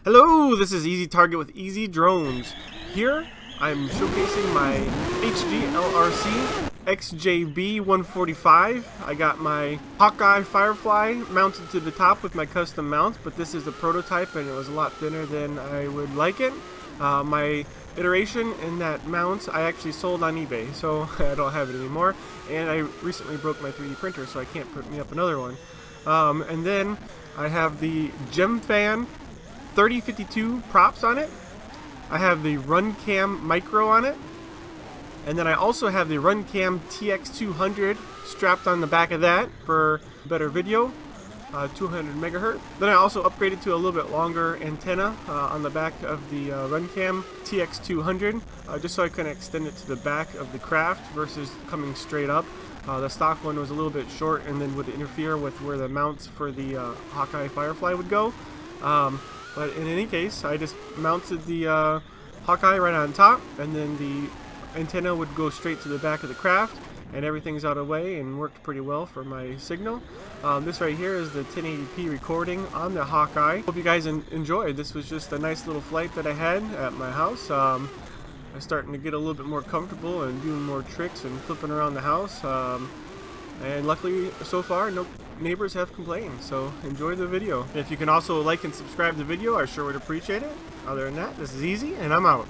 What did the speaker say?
Hello, this is Easy Target with EazyDrones. Here, I'm showcasing my HGLRC XJB-145. I got my Hawkeye Firefly mounted to the top with my custom mount, but this is a prototype and it was a lot thinner than I would like it. My iteration in that mount I actually sold on eBay, so I don't have it anymore. And I recently broke my 3D printer, so I can't print me up another one. And then I have the Gemfan 3052 props on it. I have the Runcam micro on it, and then I also have the Runcam TX200 strapped on the back of that for better video, 200 megahertz. Then I also upgraded to a little bit longer antenna on the back of the Runcam TX200, just so I can extend it to the back of the craft versus coming straight up. The stock one was a little bit short and then would interfere with where the mounts for the Hawkeye Firefly would go. But in any case, I just mounted the Hawkeye right on top, and then the antenna would go straight to the back of the craft, and everything's out of the way and worked pretty well for my signal. This right here is the 1080p recording on the Hawkeye. Hope you guys enjoyed. This was just a nice little flight that I had at my house. I'm starting to get a little bit more comfortable and doing more tricks and flipping around the house. And luckily, so far, no neighbors have complained, so enjoy the video. If you can also like and subscribe the video, I sure would appreciate it. Other than that, this is Easy, and I'm out.